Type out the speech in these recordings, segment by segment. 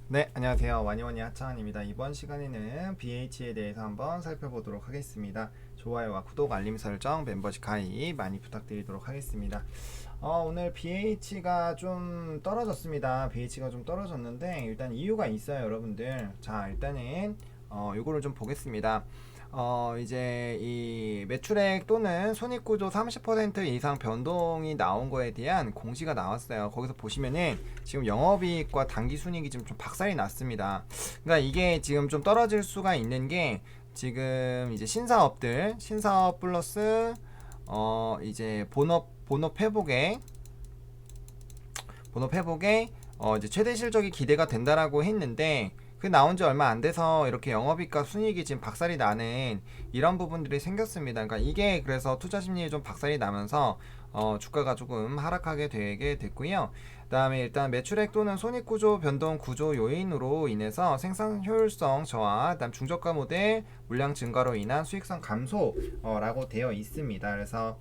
네, 안녕하세요. 와니와니 하창환입니다. 이번 시간에는 BH에 대해서 한번 살펴보도록 하겠습니다. 좋아요와 구독, 알림 설정, 멤버십 가입 많이 부탁드리도록 하겠습니다. 오늘 BH가 좀 떨어졌습니다. BH가 좀 떨어졌는데 일단 이유가 있어요, 여러분들. 자, 일단은 요거를 좀 보겠습니다. 이제 이 매출액 또는 손익구조 30% 이상 변동이 나온 거에 대한 공시가 나왔어요. 거기서 보시면은 지금 영업이익과 당기순이익이 좀 박살이 났습니다. 그러니까 이게 지금 좀 떨어질 수가 있는 게 지금 이제 신사업 플러스 이제 본업 회복에 이제 최대 실적이 기대가 된다라고 했는데 그 나온 지 얼마 안 돼서 이렇게 영업이익과 순이익이 지금 박살이 나는 이런 부분들이 생겼습니다. 그러니까 이게 그래서 투자 심리에 좀 박살이 나면서 주가가 조금 하락하게 되게 됐고요. 그다음에 일단 매출액 또는 손익구조 변동 구조 요인으로 인해서 생산 효율성 저하, 그다음 중저가 모델 물량 증가로 인한 수익성 감소라고 되어 있습니다. 그래서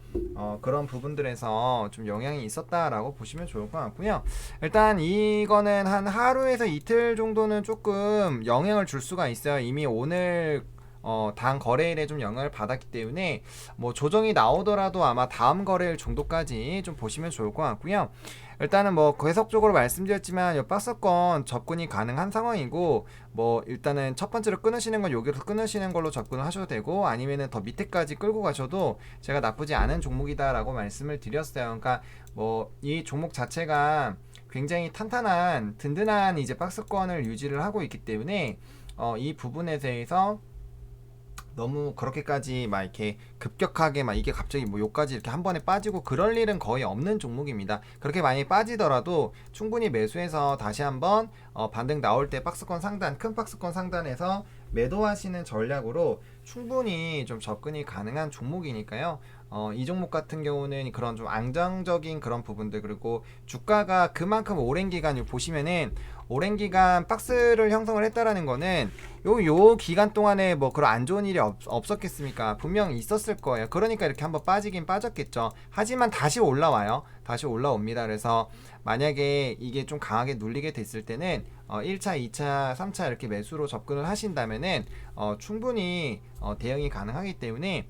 그런 부분들에서 좀 영향이 있었다라고 보시면 좋을 것 같고요. 일단 이거는 한 하루에서 이틀 정도는 조금 영향을 줄 수가 있어요. 이미 오늘 당 거래일에 좀 영향을 받았기 때문에 뭐 조정이 나오더라도 아마 다음 거래일 정도까지 좀 보시면 좋을 것 같고요. 일단은 뭐 계속적으로 말씀드렸지만 이 박스권 접근이 가능한 상황이고 뭐 일단은 첫 번째로 끊으시는 건 여기서 끊으시는 걸로 접근을 하셔도 되고 아니면은 더 밑에까지 끌고 가셔도 제가 나쁘지 않은 종목이다라고 말씀을 드렸어요. 그러니까 뭐 이 종목 자체가 굉장히 탄탄한 든든한 이제 박스권을 유지를 하고 있기 때문에 이 부분에 대해서 너무 그렇게까지 막 이렇게 급격하게 막 이게 갑자기 뭐 요까지 이렇게 한 번에 빠지고 그럴 일은 거의 없는 종목입니다. 그렇게 많이 빠지더라도 충분히 매수해서 다시 한번 반등 나올 때 박스권 상단, 큰 박스권 상단에서 매도하시는 전략으로 충분히 좀 접근이 가능한 종목이니까요. 이 종목 같은 경우는 그런 좀 안정적인 그런 부분들 그리고 주가가 그만큼 오랜 기간 보시면은 오랜 기간 박스를 형성을 했다라는 거는 요 기간 동안에 뭐 그런 안 좋은 일이 없었겠습니까? 분명 있었을 거예요. 그러니까 이렇게 한번 빠지긴 빠졌겠죠. 하지만 다시 올라와요. 다시 올라옵니다. 그래서 만약에 이게 좀 강하게 눌리게 됐을 때는 1차, 2차, 3차 이렇게 매수로 접근을 하신다면은 충분히 대응이 가능하기 때문에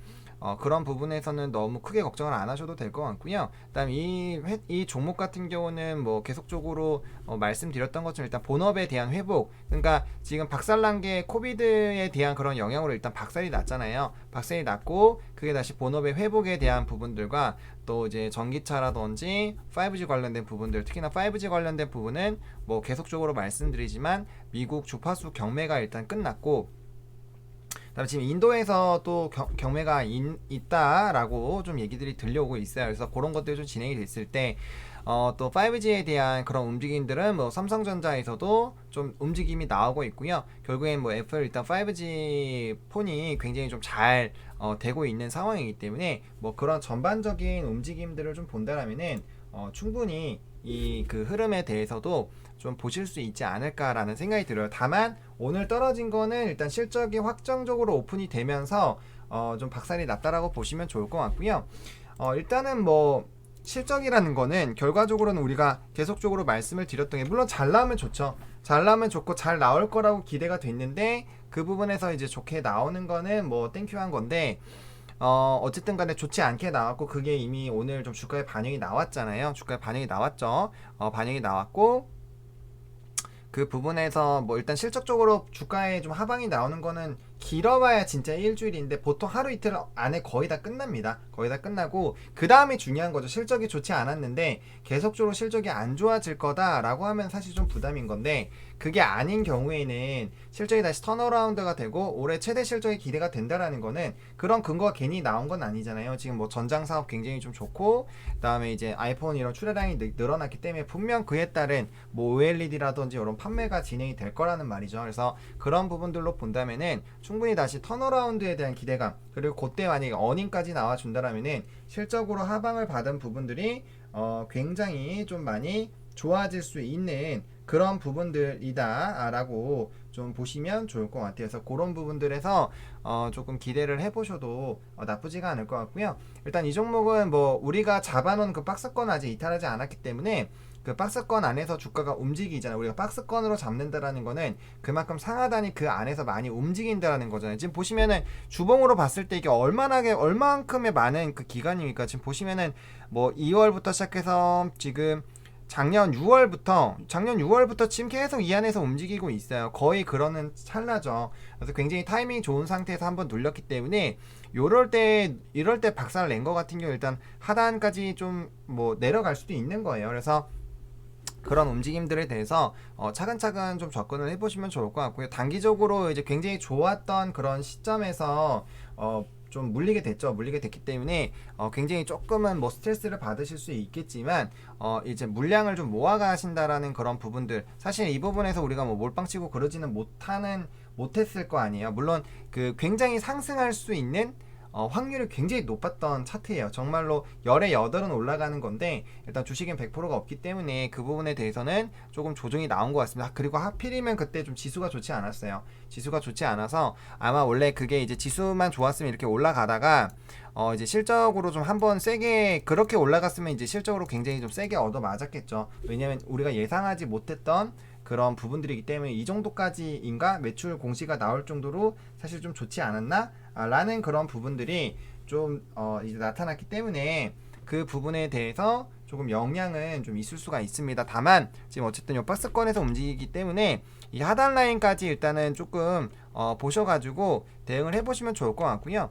그런 부분에서는 너무 크게 걱정을 안 하셔도 될 것 같고요. 그다음 이 종목 같은 경우는 뭐 계속적으로 말씀드렸던 것처럼 일단 본업에 대한 회복, 그러니까 지금 박살난 게 코비드에 대한 그런 영향으로 일단 박살이 났잖아요. 박살이 났고 그게 다시 본업의 회복에 대한 부분들과 또 이제 전기차라든지 5G 관련된 부분들, 특히나 5G 관련된 부분은 뭐 계속적으로 말씀드리지만 미국 주파수 경매가 일단 끝났고 그다음에 지금 인도에서 또 경매가 있다라고 좀 얘기들이 들려오고 있어요. 그래서 그런 것들이 좀 진행이 됐을 때 또 5G에 대한 그런 움직임들은 뭐 삼성전자에서도 좀 움직임이 나오고 있고요. 결국엔 뭐 애플 일단 5G 폰이 굉장히 좀 잘 되고 있는 상황이기 때문에 뭐 그런 전반적인 움직임들을 좀 본다라면은 충분히 이 그 흐름에 대해서도 좀 보실 수 있지 않을까라는 생각이 들어요. 다만 오늘 떨어진 거는 일단 실적이 확정적으로 오픈이 되면서 좀 박살이 났다라고 보시면 좋을 것 같고요. 일단은 뭐 실적이라는 거는 결과적으로는 우리가 계속적으로 말씀을 드렸던 게 물론 잘 나오면 좋죠. 잘 나오면 좋고 잘 나올 거라고 기대가 됐는데 그 부분에서 이제 좋게 나오는 거는 뭐 땡큐한 건데 어쨌든 간에 좋지 않게 나왔고 그게 이미 오늘 좀 주가에 반영이 나왔잖아요. 주가에 반영이 나왔죠. 반영이 나왔고 그 부분에서 뭐 일단 실적적으로 주가에 좀 하방이 나오는 거는 길어봐야 진짜 일주일인데 보통 하루 이틀 안에 거의 다 끝납니다. 거의 다 끝나고 그 다음이 중요한 거죠. 실적이 좋지 않았는데 계속적으로 실적이 안 좋아질 거다라고 하면 사실 좀 부담인 건데 그게 아닌 경우에는 실적이 다시 턴어라운드가 되고 올해 최대 실적이 기대가 된다라는 거는 그런 근거가 괜히 나온 건 아니잖아요. 지금 뭐 전장 사업 굉장히 좀 좋고 그다음에 이제 아이폰 이런 출하량이 늘어났기 때문에 분명 그에 따른 뭐 OLED라든지 이런 판매가 진행이 될 거라는 말이죠. 그래서 그런 부분들로 본다면은 충분히 다시 턴어라운드에 대한 기대감 그리고 그때 만약에 어닝까지 나와준다라면은 실적으로 하방을 받은 부분들이 굉장히 좀 많이 좋아질 수 있는 그런 부분들이다라고 좀 보시면 좋을 것 같아요. 그래서 그런 부분들에서 조금 기대를 해보셔도 나쁘지가 않을 것 같고요. 일단 이 종목은 뭐 우리가 잡아놓은 그 박스권 아직 이탈하지 않았기 때문에 그 박스권 안에서 주가가 움직이잖아요. 우리가 박스권으로 잡는다라는 거는 그만큼 상하단이 그 안에서 많이 움직인다라는 거잖아요. 지금 보시면은 주봉으로 봤을 때 이게 얼만큼의 많은 그 기간입니까? 지금 보시면은 뭐 2월부터 시작해서 지금 작년 6월부터 지금 계속 이 안에서 움직이고 있어요. 거의 그러는 찰나죠. 그래서 굉장히 타이밍이 좋은 상태에서 한번 눌렸기 때문에 이럴 때 박살을 낸 것 같은 경우 일단 하단까지 좀 뭐 내려갈 수도 있는 거예요. 그래서 그런 움직임들에 대해서 차근차근 좀 접근을 해보시면 좋을 것 같고요. 단기적으로 이제 굉장히 좋았던 그런 시점에서 좀 물리게 됐기 때문에 굉장히 조금은 뭐 스트레스를 받으실 수 있겠지만 이제 물량을 좀 모아가신다라는 그런 부분들, 사실 이 부분에서 우리가 뭐 몰빵치고 그러지는 못했을 거 아니에요. 물론 그 굉장히 상승할 수 있는 확률이 굉장히 높았던 차트예요. 정말로 열의 8은 올라가는 건데 일단 주식엔 100%가 없기 때문에 그 부분에 대해서는 조금 조정이 나온 것 같습니다. 그리고 하필이면 그때 좀 지수가 좋지 않았어요. 지수가 좋지 않아서 아마 원래 그게 이제 지수만 좋았으면 이렇게 올라가다가 이제 실적으로 좀 한번 세게 그렇게 올라갔으면 이제 실적으로 굉장히 좀 세게 얻어 맞았겠죠. 왜냐면 우리가 예상하지 못했던 그런 부분들이기 때문에 이 정도까지인가 매출 공시가 나올 정도로 사실 좀 좋지 않았나? 라는 그런 부분들이 좀 이제 나타났기 때문에 그 부분에 대해서 조금 영향은 좀 있을 수가 있습니다. 다만 지금 어쨌든 이 박스권에서 움직이기 때문에 이 하단 라인까지 일단은 조금 보셔가지고 대응을 해보시면 좋을 것 같고요.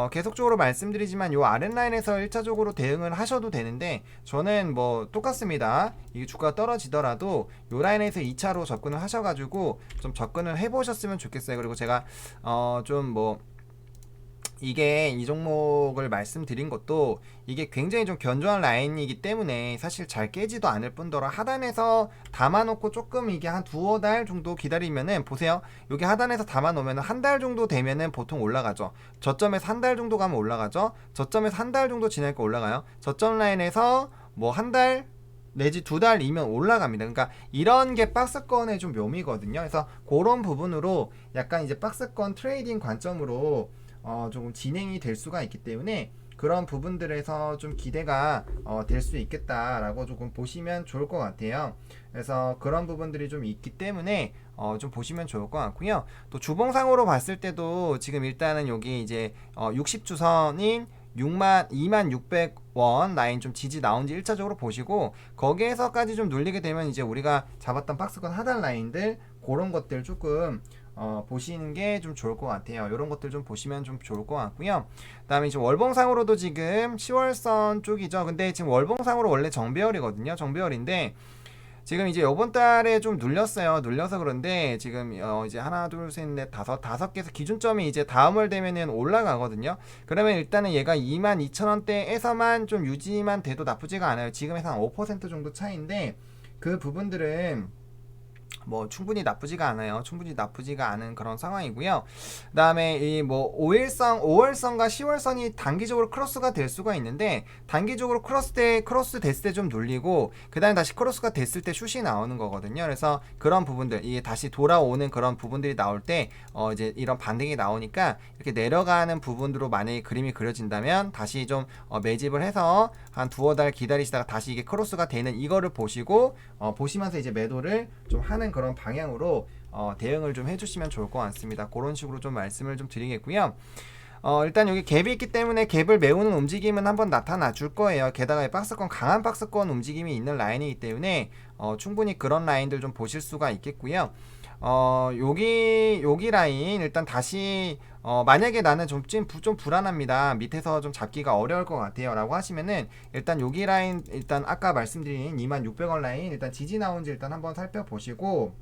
계속적으로 말씀드리지만 요 아랫라인에서 1차적으로 대응을 하셔도 되는데 저는 뭐 똑같습니다. 이 주가가 떨어지더라도 요 라인에서 2차로 접근을 하셔가지고 좀 접근을 해보셨으면 좋겠어요. 그리고 제가 좀 뭐 이게 이 종목을 말씀드린 것도 이게 굉장히 좀 견조한 라인이기 때문에 사실 잘 깨지도 않을 뿐더러 하단에서 담아놓고 조금 이게 한 두어 달 정도 기다리면은 보세요. 여기 하단에서 담아놓으면 한 달 정도 되면은 보통 올라가죠. 저점에서 한 달 정도 가면 올라가죠. 저점에서 한 달 정도 지나니까 올라가요. 저점 라인에서 뭐 한 달 내지 2달이면 올라갑니다. 그러니까 이런 게 박스권의 좀 묘미거든요. 그래서 그런 부분으로 약간 이제 박스권 트레이딩 관점으로 조금 진행이 될 수가 있기 때문에 그런 부분들에서 좀 기대가 될 수 있겠다라고 조금 보시면 좋을 것 같아요. 그래서 그런 부분들이 좀 있기 때문에 좀 보시면 좋을 것 같고요. 또 주봉상으로 봤을 때도 지금 일단은 여기 이제 60주선인 26,600원 라인 좀 지지 나온지 1차적으로 보시고 거기에서까지 좀 눌리게 되면 이제 우리가 잡았던 박스권 하단 라인들 그런 것들 조금 보시는 게 좀 좋을 것 같아요. 이런 것들 좀 보시면 좀 좋을 것 같고요. 그 다음에 지금 월봉상으로도 지금 10월선 쪽이죠. 근데 지금 월봉상으로 원래 정배열이거든요. 정배열인데 지금 이제 요번 달에 좀 눌렸어요. 눌려서 그런데 지금 이제 하나 둘 셋 넷 다섯 개에서 기준점이 이제 다음월 되면은 올라가거든요. 그러면 일단은 얘가 22,000원대에서만 좀 유지만 돼도 나쁘지가 않아요. 지금에서 한 5% 정도 차이인데 그 부분들은 뭐 충분히 나쁘지가 않은 그런 상황이고요. 그다음에 이 뭐 5일선과 10월선이 단기적으로 크로스가 될 수가 있는데 단기적으로 크로스 됐을 때 좀 눌리고 그다음에 다시 크로스가 됐을 때 슛이 나오는 거거든요. 그래서 그런 부분들 이게 다시 돌아오는 그런 부분들이 나올 때 이제 이런 반등이 나오니까 이렇게 내려가는 부분으로 만약에 그림이 그려진다면 다시 좀 매집을 해서 한 두어 달 기다리시다가 다시 이게 크로스가 되는 이거를 보시고 보시면서 이제 매도를 좀 하는 그런 방향으로 대응을 좀 해주시면 좋을 것 같습니다. 그런 식으로 좀 말씀을 좀 드리겠고요. 일단 여기 갭이 있기 때문에 갭을 메우는 움직임은 한번 나타나 줄 거예요. 게다가 강한 박스권 움직임이 있는 라인이기 때문에 충분히 그런 라인들 좀 보실 수가 있겠고요. 여기 라인 일단 다시 만약에 나는 좀 불안합니다. 밑에서 좀 잡기가 어려울 것 같아요. 라고 하시면은 일단 여기 라인 일단 아까 말씀드린 26,000원 라인 일단 지지 나온지 일단 한번 살펴보시고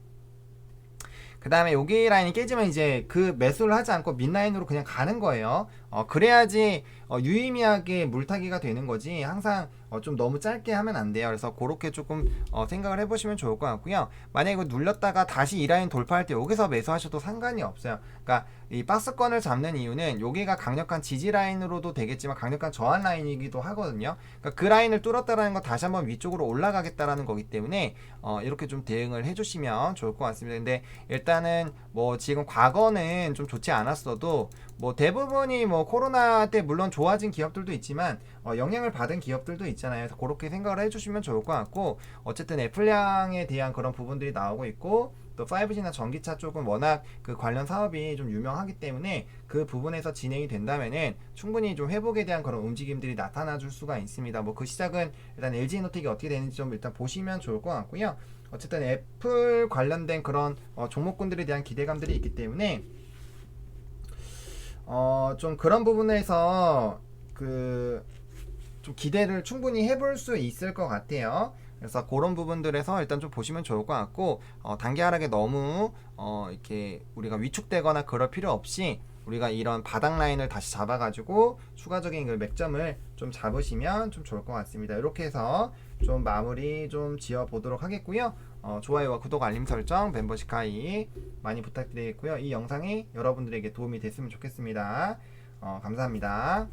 그 다음에 여기 라인이 깨지면 이제 그 매수를 하지 않고 밑라인으로 그냥 가는 거예요. 그래야지 유의미하게 물타기가 되는 거지 항상 좀 너무 짧게 하면 안 돼요. 그래서 그렇게 조금 생각을 해보시면 좋을 것 같고요. 만약에 이거 눌렸다가 다시 이 라인 돌파할 때 여기서 매수하셔도 상관이 없어요. 그러니까 이 박스권을 잡는 이유는 여기가 강력한 지지 라인으로도 되겠지만 강력한 저항 라인이기도 하거든요. 그러니까 그 라인을 뚫었다라는 건 다시 한번 위쪽으로 올라가겠다라는 거기 때문에 이렇게 좀 대응을 해주시면 좋을 것 같습니다. 근데 일단은 뭐 지금 과거는 좀 좋지 않았어도 뭐 대부분이 뭐 코로나 때 물론 좋아진 기업들도 있지만 영향을 받은 기업들도 있잖아요. 그래서 그렇게 생각을 해주시면 좋을 것 같고, 어쨌든 애플량에 대한 그런 부분들이 나오고 있고, 또 5G나 전기차 쪽은 워낙 그 관련 사업이 좀 유명하기 때문에 그 부분에서 진행이 된다면은 충분히 좀 회복에 대한 그런 움직임들이 나타나 줄 수가 있습니다. 뭐 그 시작은 일단 LG에너텍이 어떻게 되는지 좀 일단 보시면 좋을 것 같고요. 어쨌든 애플 관련된 그런 종목군들에 대한 기대감들이 있기 때문에 좀 그런 부분에서 그 좀 기대를 충분히 해볼 수 있을 것 같아요. 그래서 그런 부분들에서 일단 좀 보시면 좋을 것 같고, 단기 하락에 너무 이렇게 우리가 위축되거나 그럴 필요 없이 우리가 이런 바닥 라인을 다시 잡아가지고 추가적인 그 맥점을 좀 잡으시면 좀 좋을 것 같습니다. 이렇게 해서 좀 마무리 좀 지어 보도록 하겠고요. 좋아요와 구독, 알림 설정, 멤버십 가입 많이 부탁드리겠고요. 이 영상이 여러분들에게 도움이 됐으면 좋겠습니다. 감사합니다.